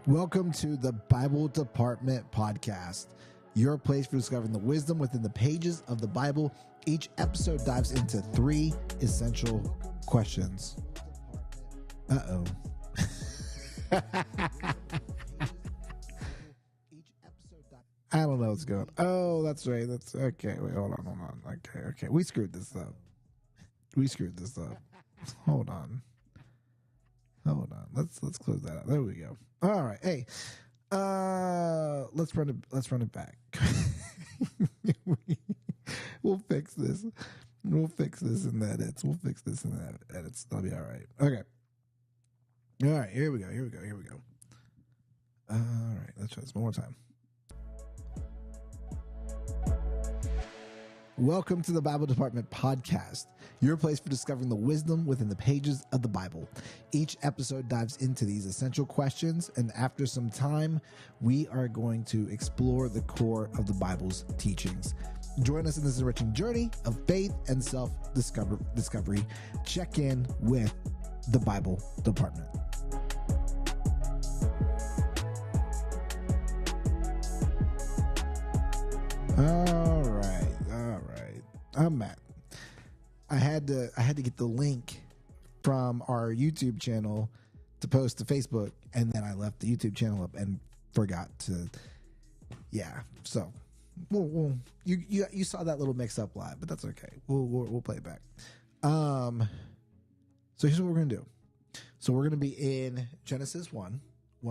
Welcome to the Bible Department Podcast, your place for discovering the wisdom within the pages of the Bible. Each episode dives into 3 essential questions. Uh-oh. I don't know what's going on. Oh, that's right. That's okay. Wait, hold on. Okay. We screwed this up. Hold on. Let's close that out. There we go. All right. Hey, let's run it back. We'll fix this. We'll fix this in the edits. That'll be all right. Okay. All right. Here we go. All right. Let's try this one more time. Welcome to the Bible Department Podcast, your place for discovering the wisdom within the pages of the Bible. Each episode dives into these essential questions, and after some time, we are going to explore the core of the Bible's teachings. Join us in this enriching journey of faith and self-discovery. Check in with the Bible Department. All right. I'm Matt. I had to get the link from our YouTube channel to post to Facebook, and then I left the YouTube channel up and forgot to. Yeah. So, you saw that little mix up live, but that's okay. We'll play it back. So here's what we're gonna do. So we're gonna be in Genesis 1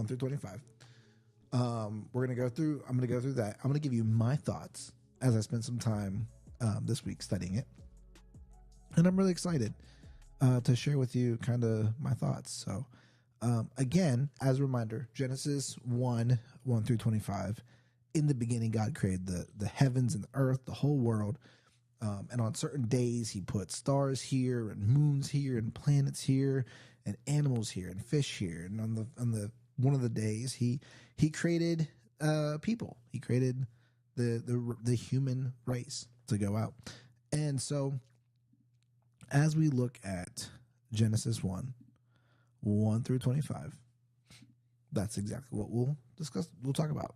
through 25. I'm gonna go through that. I'm gonna give you my thoughts as I spent some time this week studying it, and I'm really excited to share with you kind of my thoughts. So again, as a reminder, Genesis 1 through 25. In the beginning, God created the heavens and the earth, the whole world, and on certain days he put stars here and moons here and planets here and animals here and fish here. And on the one of the days he created people. He created the human race to go out. And so as we look at Genesis 1 through 25, that's exactly what we'll talk about.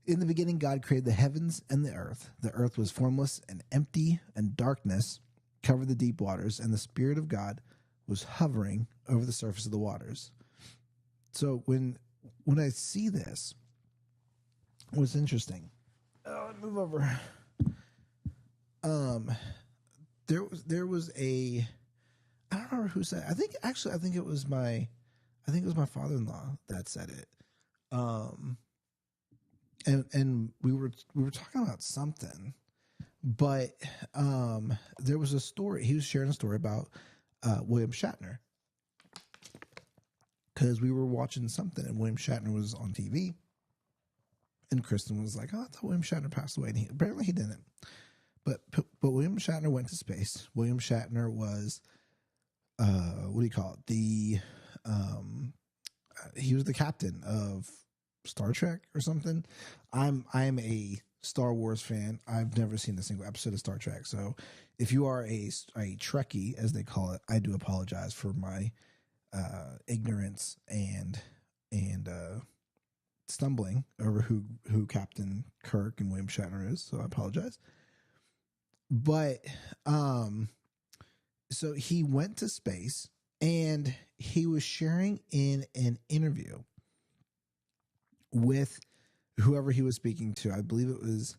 In the beginning, God created the heavens and the earth. The earth was formless and empty, and darkness covered the deep waters, and the Spirit of God was hovering over the surface of the waters. So when I see this, what's interesting, move over. There was a, I don't remember who said it. I think it was my father-in-law that said it. And we were talking about something, but there was a story. He was sharing a story about William Shatner, because we were watching something and William Shatner was on TV, and Kristen was like, "Oh, I thought William Shatner passed away," and apparently he didn't. But William Shatner went to space. William Shatner was, what do you call it? He was the captain of Star Trek or something. I'm a Star Wars fan. I've never seen a single episode of Star Trek. So if you are a Trekkie, as they call it, I do apologize for my ignorance and stumbling over who Captain Kirk and William Shatner is. So I apologize. But so he went to space, and he was sharing in an interview with whoever he was speaking to. I believe it was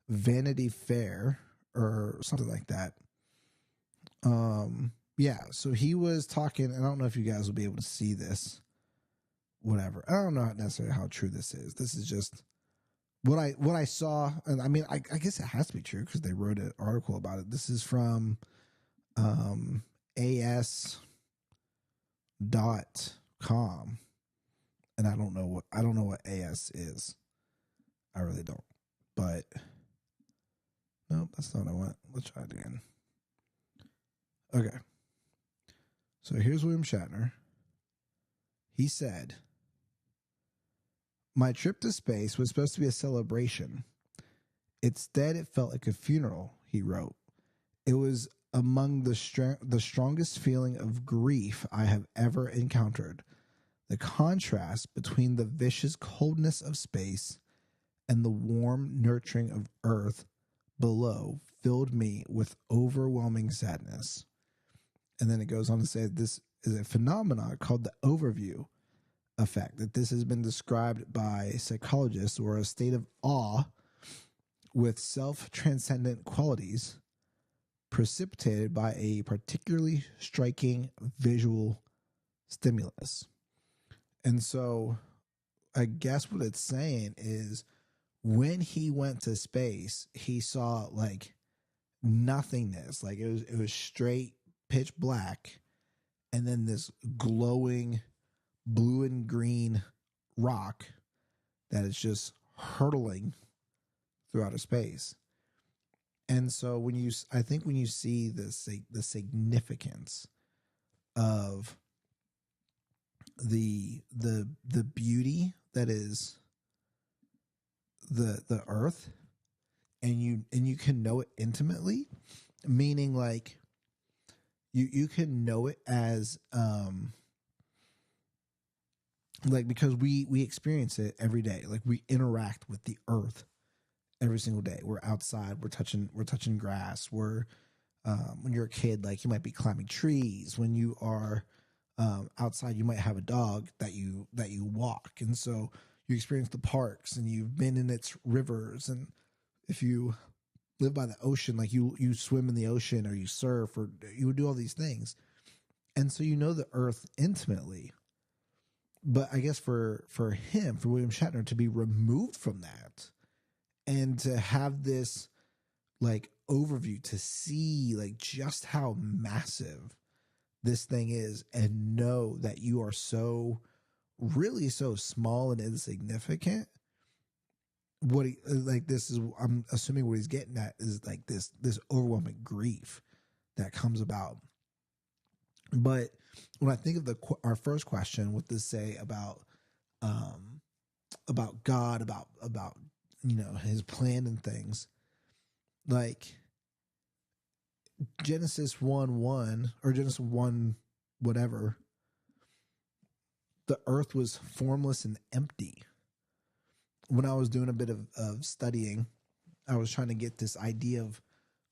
Vanity Fair or something like that. Yeah, so he was talking, and I don't know if you guys will be able to see this, whatever. I don't know necessarily how true this is. This is just what I saw, and I mean, I guess it has to be true because they wrote an article about it. This is from as.com, and I don't know what AS is. I really don't. But nope, that's not what I want. Let's try it again. Okay. So here's William Shatner. He said, "My trip to space was supposed to be a celebration. Instead, it felt like a funeral," he wrote. "It was among the strongest feeling of grief I have ever encountered. The contrast between the vicious coldness of space and the warm nurturing of earth below filled me with overwhelming sadness. And then it goes on to say this is a phenomenon called the overview effect, that this has been described by psychologists, or a state of awe with self-transcendent qualities precipitated by a particularly striking visual stimulus. And so I guess what it's saying is when he went to space, he saw like nothingness. Like it was straight pitch black, and then this glowing blue and green rock that is just hurtling through outer space. And so I think when you see the significance of the beauty that is the earth, and you can know it intimately, meaning like you can know it as like, because we experience it every day. Like we interact with the earth every single day. We're outside, we're touching grass. We're when you're a kid, like you might be climbing trees. When you are outside, you might have a dog that you walk, and so you experience the parks, and you've been in its rivers. And if you live by the ocean, like you swim in the ocean, or you surf, or you would do all these things, and so you know the earth intimately. But I guess for William Shatner, to be removed from that and to have this like overview, to see like just how massive this thing is, and know that you are so really so small and insignificant. What he, like this is, I'm assuming what he's getting at is like this overwhelming grief that comes about. But when I think of our first question, what does say about God, about his plan and things, like Genesis 1:1 or Genesis 1 whatever, the earth was formless and empty. When I was doing a bit of studying, I was trying to get this idea of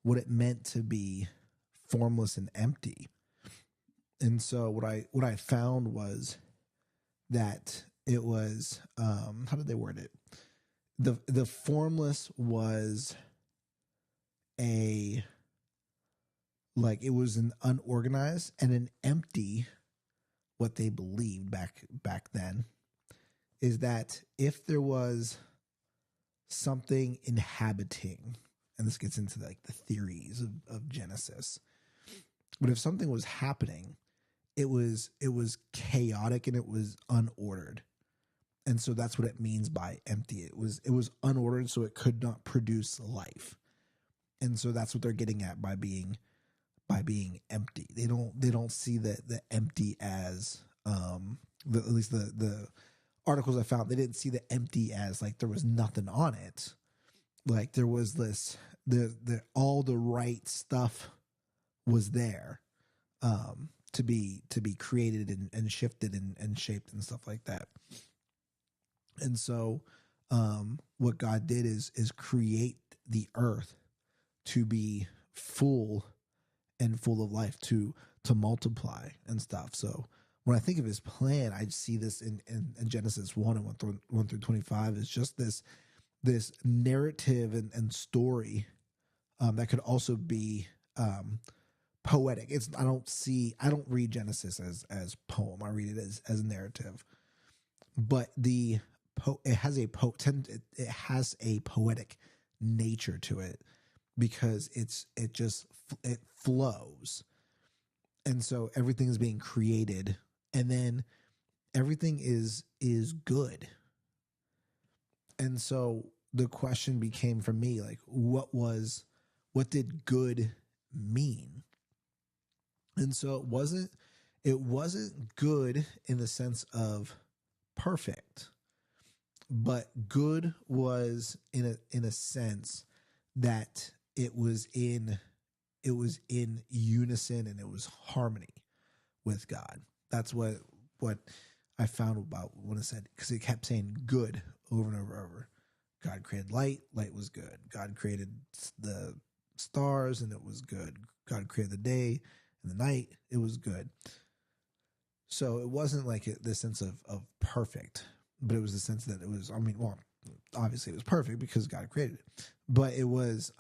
what it meant to be formless and empty. And so what I found was that it was how did they word it? The formless was it was an unorganized, and an empty, what they believed back then is that if there was something inhabiting, and this gets into like the theories of Genesis, but if something was happening, it was chaotic and it was unordered. And so that's what it means by empty. It was unordered, so it could not produce life. And so that's what they're getting at by being empty. They don't see the empty as at least the articles I found, they didn't see the empty as like there was nothing on it. Like there was this all the right stuff was there to be created and shifted and shaped and stuff like that. And so what God did is create the earth to be full and full of life, to multiply and stuff. So when I think of his plan, I see this in Genesis 1 and 1 through 25 is just this narrative and story that could also be poetic. I don't read Genesis as poem. I read it as a narrative. But it has a poetic nature to it, because it flows. And so everything is being created, and then everything is good. And so the question became for me, like, what did good mean? And so it wasn't good in the sense of perfect, but good was in a sense that it was in unison and it was harmony with God. That's what I found about when it said, because it kept saying good over and over and over. God created light, light was good. God created the stars, and it was good. God created the day and the night, it was good. So it wasn't like the sense of perfect, but it was the sense that it was, I mean, well, obviously it was perfect because God created it, but it was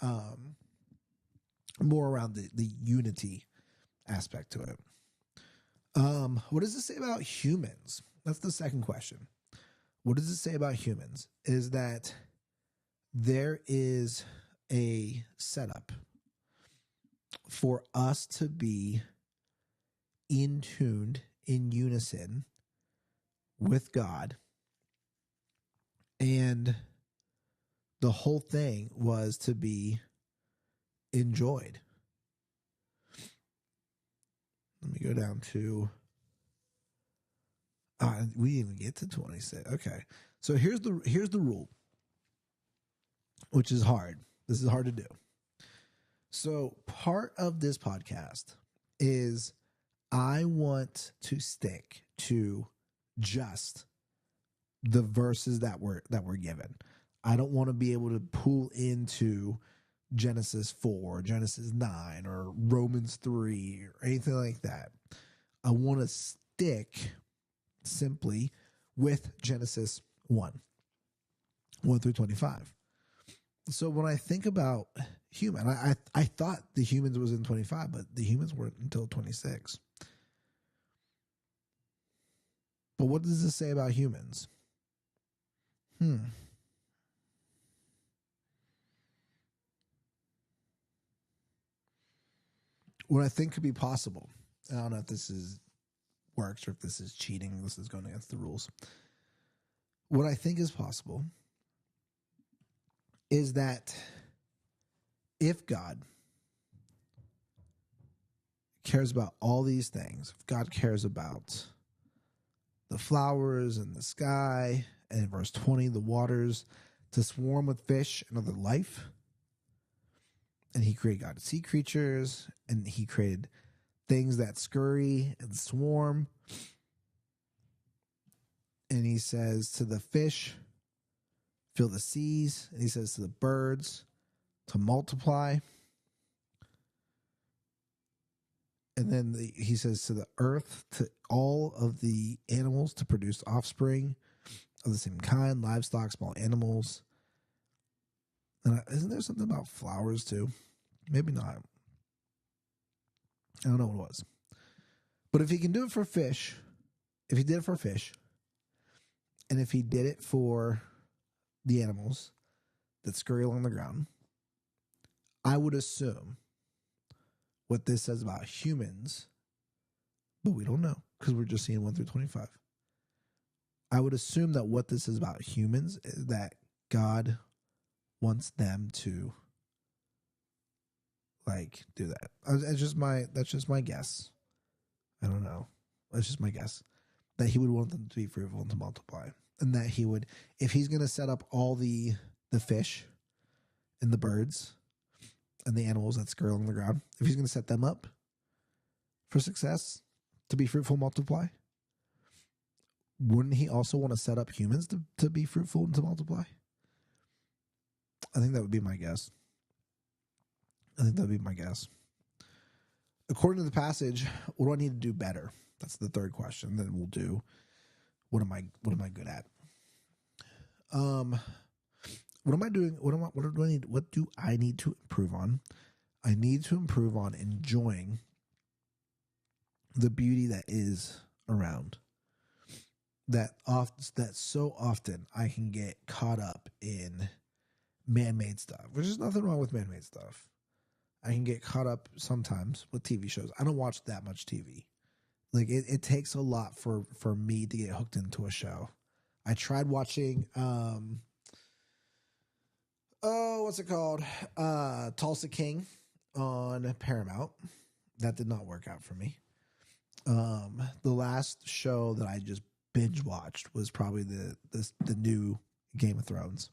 more around the unity aspect to it. What does it say about humans? That's the second question. What does it say about humans? Is that there is a setup for us to be in tuned, in unison with God. And the whole thing was to be enjoyed. Let me go down to, we didn't even get to 26. Okay. So here's the rule, which is hard. This is hard to do. So part of this podcast is I want to stick to just the verses that were given. I don't want to be able to pull into Genesis 4, Genesis 9, or Romans 3, or anything like that. I want to stick simply with Genesis 1 through 25. So when I think about human, I thought the humans was in 25, but the humans weren't until 26. But what does this say about humans? What I think could be possible, I don't know if this works or if this is cheating, this is going against the rules. What I think is possible is that if God cares about all these things, if God cares about the flowers and the sky, and in verse 20, the waters to swarm with fish and other life, and he created God sea creatures, and he created things that scurry and swarm. And he says to the fish, fill the seas. And he says to the birds to multiply. And then he says to the earth, to all of the animals to produce offspring of the same kind, livestock, small animals. And isn't there something about flowers too? Maybe not. I don't know what it was. But if he can do it for fish, if he did it for fish, and if he did it for the animals that scurry along the ground, I would assume what this says about humans, but we don't know because we're just seeing 1 through 25. I would assume that what this is about humans is that God wants them to do that. That's just my guess. I don't know. That's just my guess. That he would want them to be fruitful and to multiply. And that he would, if he's going to set up all the fish and the birds and the animals that scurry along the ground, if he's going to set them up for success, to be fruitful and multiply, wouldn't he also want to set up humans to be fruitful and to multiply? I think that would be my guess. According to the passage, what do I need to do better? That's the third question. Then we'll do what am I good at? What am I doing? What do I need to improve on? I need to improve on enjoying the beauty that is around. That so often I can get caught up in man-made stuff, which is nothing wrong with man-made stuff. I can get caught up sometimes with TV shows. I don't watch that much TV. Like it takes a lot for me to get hooked into a show. I tried watching what's it called? Tulsa King on Paramount. That did not work out for me. The last show that I just binge watched was probably the new Game of Thrones.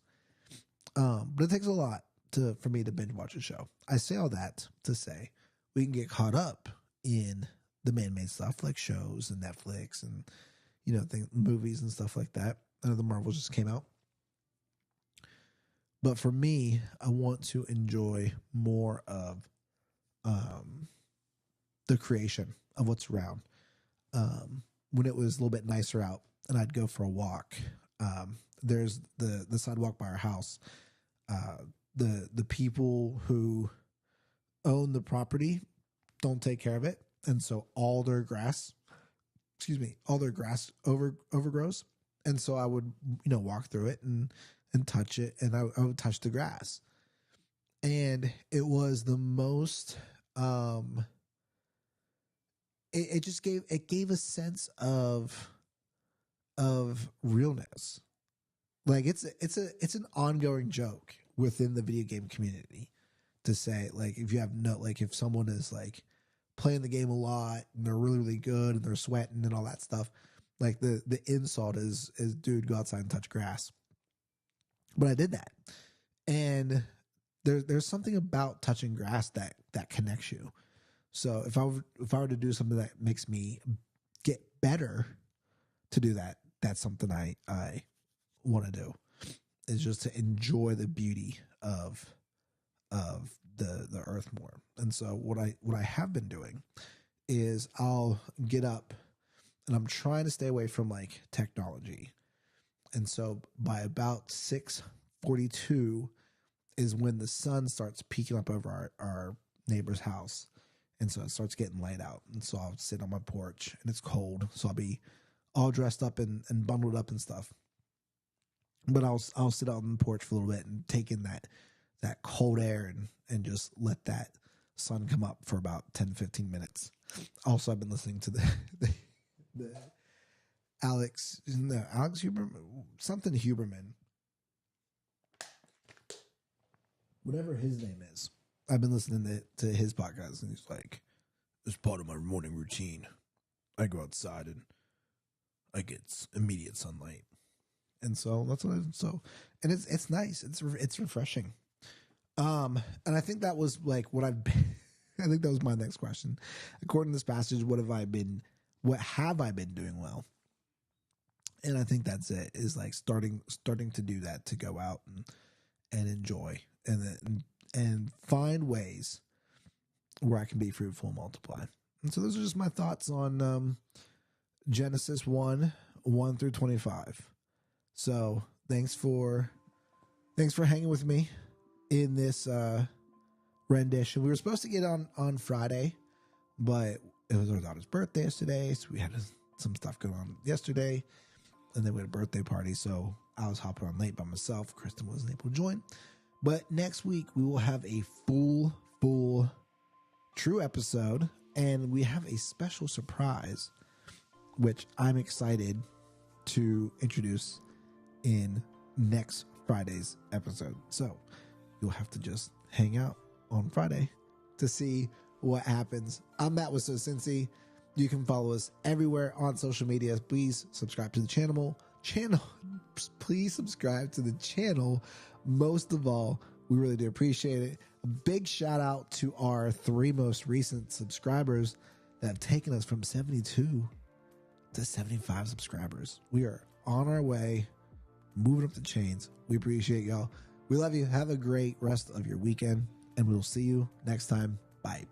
But it takes a lot for me to binge watch a show. I say all that to say we can get caught up in the man-made stuff like shows and Netflix and movies and stuff like that. I know the Marvels just came out. But for me, I want to enjoy more of the creation of what's around. When it was a little bit nicer out and I'd go for a walk, there's the sidewalk by our house. The people who own the property don't take care of it. And so all their grass overgrows. And so I would, walk through it and touch it, and I would touch the grass. And it was the most, it gave a sense of realness. Like it's an ongoing joke within the video game community to say, like, if someone is like playing the game a lot and they're really, really good and they're sweating and all that stuff, like the insult is dude, go outside and touch grass. But I did that. And there's something about touching grass that connects you. So if I were to do something that makes me get better to do that, that's something I want to do, is just to enjoy the beauty of the earth more. And so what I have been doing is I'll get up and I'm trying to stay away from like technology. And so by about 6:42 is when the sun starts peeking up over our neighbor's house. And so it starts getting light out. And so I'll sit on my porch and it's cold. So I'll be all dressed up and bundled up and stuff. But I'll sit out on the porch for a little bit and take in that cold air and just let that sun come up for about 10-15 minutes. Also, I've been listening to the Alex Huberman, something Huberman, whatever his name is. I've been listening to his podcast, and he's like, "As part of my morning routine, I go outside and I get immediate sunlight." And so that's what and it's nice. It's refreshing. And I think that was like I think that was my next question. According to this passage, what have I been doing well? And I think that's it, is like starting to do that, to go out and enjoy and find ways where I can be fruitful and multiply. And so those are just my thoughts on Genesis 1:1-25. So thanks for hanging with me in this rendition. We were supposed to get on Friday, but it was our daughter's birthday yesterday, so we had some stuff going on yesterday, and then we had a birthday party, so I was hopping on late by myself. Kristen wasn't able to join. But next week we will have a full true episode, and we have a special surprise, which I'm excited to introduce in next Friday's episode. So you'll have to just hang out on Friday to see what happens. I'm Matt with sowcincy. You can follow us everywhere on social media. Please subscribe to the channel. Please subscribe to the channel. Most of all, we really do appreciate it. A big shout out to our 3 most recent subscribers that have taken us from 72 to 75 subscribers. We are on our way, moving up the chains. We appreciate y'all. We love you. Have a great rest of your weekend, and we'll see you next time. Bye.